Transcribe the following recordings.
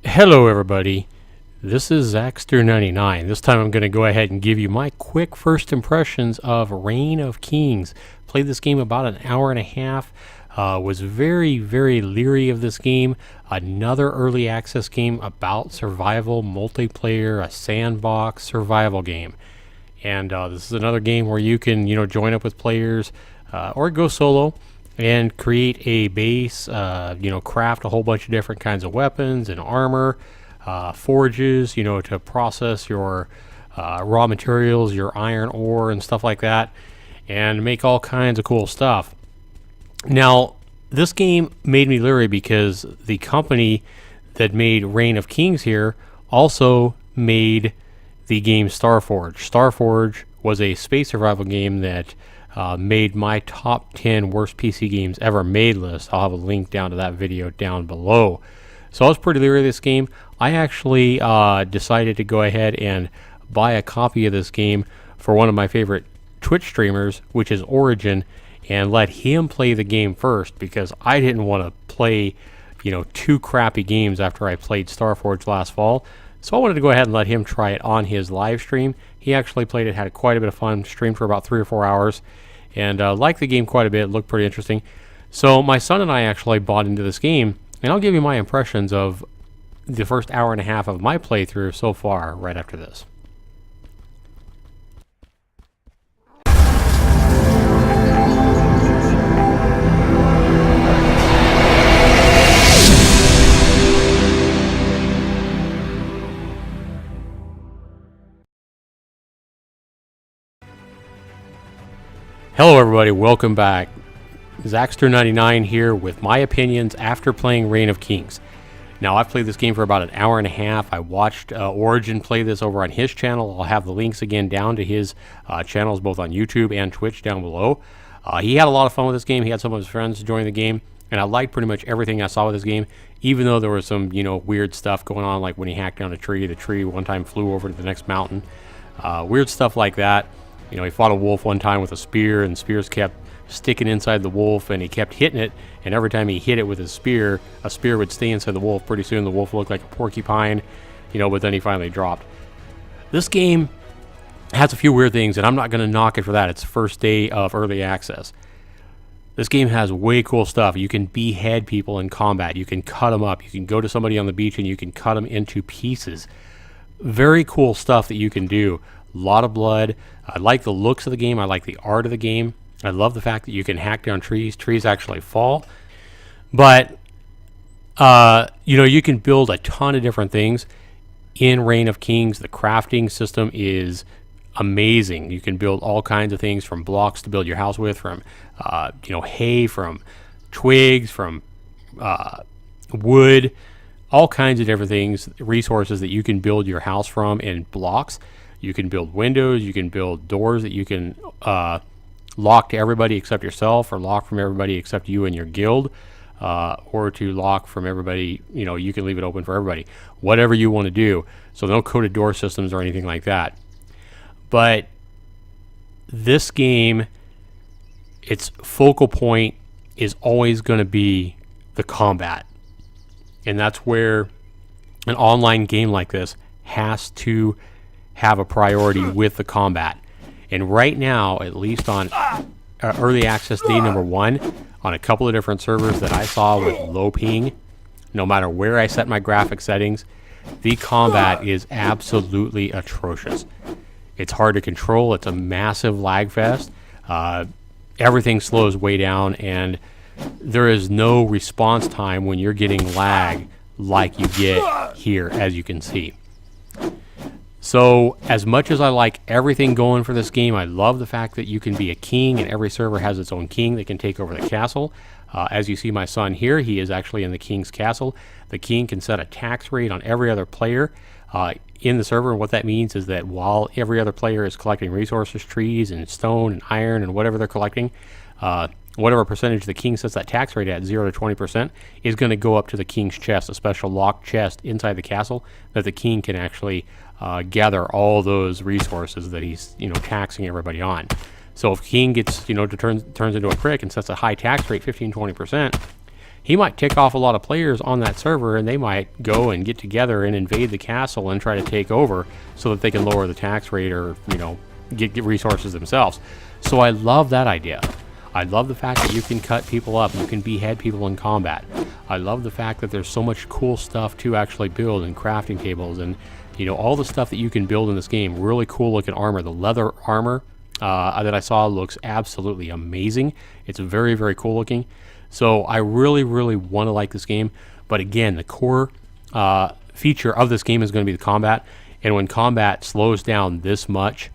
Hello everybody, this is Zaxter99. This time I'm going to go ahead and give you my quick first impressions of Reign of Kings. Played this game about an hour and a half, was very leery of this game. Another early access game about survival, multiplayer, a sandbox survival game. And this is another game where you can join up with players or go solo and create a base, craft a whole bunch of different kinds of weapons and armor, forges, to process your raw materials, your iron ore and stuff like that, and make all kinds of cool stuff. Now, this game made me leery because the company that made Reign of Kings here also made the game Starforge. Starforge was a space survival game that made my top 10 worst PC games ever made list. I'll have a link down to that video down below. So I was pretty leery of this game. I actually decided to go ahead and buy a copy of this game for one of my favorite Twitch streamers, which is Origin, and let him play the game first because I didn't want to play, two crappy games after I played Starforge last fall. So I wanted to go ahead and let him try it on his live stream. He actually played it, had quite a bit of fun, streamed for about 3 or 4 hours, and liked the game quite a bit. It looked pretty interesting. So my son and I actually bought into this game, and I'll give you my impressions of the first hour and a half of my playthrough so far right after this. Hello everybody, welcome back. Zaxter99 here with my opinions after playing Reign of Kings. Now, I've played this game for about an hour and a half. I watched Origin play this over on his channel. I'll have the links again down to his channels both on YouTube and Twitch down below. He had a lot of fun with this game. He had some of his friends join the game, and I liked pretty much everything I saw with this game, even though there was some weird stuff going on, like when he hacked down a tree. The tree one time flew over to the next mountain. Weird stuff like that. He fought a wolf one time with a spear, and spears kept sticking inside the wolf, and he kept hitting it, and every time he hit it with his spear, a spear would stay inside the wolf. Pretty soon the wolf looked like a porcupine, but then he finally dropped. This game has a few weird things, and I'm not going to knock it for that. It's the first day of early access. This game has way cool stuff. You can behead people in combat. You can cut them up. You can go to somebody on the beach and you can cut them into pieces. Very cool stuff that you can do. A lot of blood. I like the looks of the game. I like the art of the game. I love the fact that you can hack down trees. Trees actually fall. But, you can build a ton of different things. In Reign of Kings, the crafting system is amazing. You can build all kinds of things, from blocks to build your house with, from, hay, from twigs, from wood, all kinds of different things, resources that you can build your house from in blocks. You can build windows, you can build doors that you can lock to everybody except yourself, or lock from everybody except you and your guild, or to lock from everybody, you can leave it open for everybody. Whatever you want to do. So no coded door systems or anything like that. But this game, its focal point is always going to be the combat. And that's where an online game like this has to have a priority with the combat. And right now, at least on early access day number 1, on a couple of different servers that I saw with low ping, no matter where I set my graphic settings, the combat is absolutely atrocious. It's hard to control. It's a massive lag fest. Everything slows way down, and there is no response time when you're getting lag like you get here, as you can see. So as much as I like everything going for this game, I love the fact that you can be a king, and every server has its own king that can take over the castle. As you see my son here, he is actually in the king's castle. The king can set a tax rate on every other player in the server, and what that means is that while every other player is collecting resources, trees and stone and iron and whatever they're collecting, whatever percentage the king sets that tax rate at, 0 to 20%, is going to go up to the king's chest, a special locked chest inside the castle that the king can actually gather all those resources that he's taxing everybody on. So if king gets turns into a prick and sets a high tax rate, 15-20%, he might tick off a lot of players on that server, and they might go and get together and invade the castle and try to take over so that they can lower the tax rate or, you know, get resources themselves. So I love that idea. I love the fact that you can cut people up, you can behead people in combat. I love the fact that there's so much cool stuff to actually build, and crafting tables, and you know, all the stuff that you can build in this game. Really cool looking armor. The leather armor that I saw looks absolutely amazing. It's very, very cool looking. So I really, really want to like this game. But again, the core feature of this game is going to be the combat. And when combat slows down this much,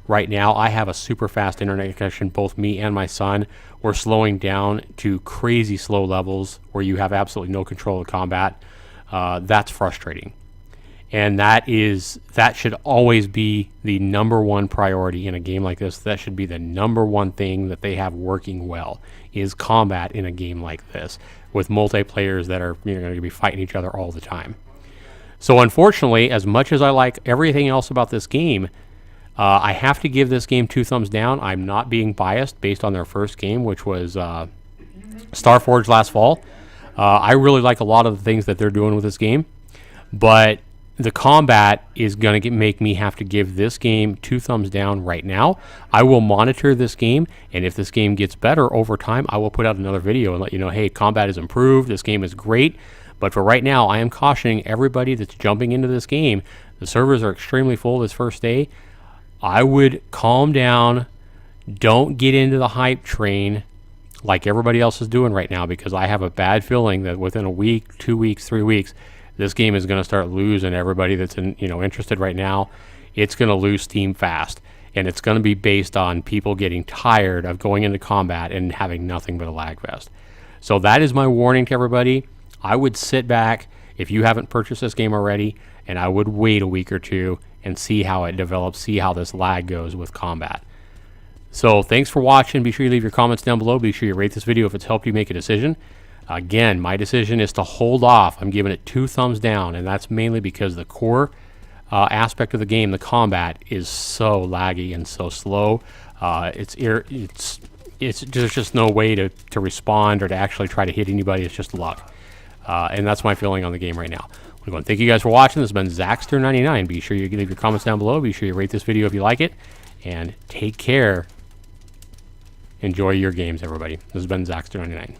right now, I have a super fast internet connection. Both me and my son, we're slowing down to crazy slow levels where you have absolutely no control of combat. That's frustrating. And that should always be the #1 priority in a game like this. That should be the #1 thing that they have working well, is combat in a game like this, with multiplayers that are, you know, going to be fighting each other all the time. So unfortunately, as much as I like everything else about this game, I have to give this game 2 thumbs down. I'm not being biased based on their first game, which was Starforge last fall. I really like a lot of the things that they're doing with this game, but the combat is going to make me have to give this game 2 thumbs down right now. I will monitor this game, and if this game gets better over time, I will put out another video and let you know, hey, combat is improved, this game is great. But for right now, I am cautioning everybody that's jumping into this game. The servers are extremely full this first day. I would calm down. Don't get into the hype train like everybody else is doing right now, because I have a bad feeling that within a week, 2 weeks, 3 weeks, this game is going to start losing everybody that's interested right now. It's going to lose steam fast, and it's going to be based on people getting tired of going into combat and having nothing but a lag fest. So that is my warning to everybody. I would sit back if you haven't purchased this game already, and I would wait a week or two and see how it develops, see how this lag goes with combat. So thanks for watching. Be sure you leave your comments down below. Be sure you rate this video if it's helped you make a decision. Again, my decision is to hold off. I'm giving it 2 thumbs down, and that's mainly because the core aspect of the game, the combat, is so laggy and so slow. There's just no way to respond or to actually try to hit anybody. It's just luck, and that's my feeling on the game right now. I'm going to thank you guys for watching. This has been Zaxter99. Be sure you leave your comments down below. Be sure you rate this video if you like it, and take care. Enjoy your games, everybody. This has been Zaxter99.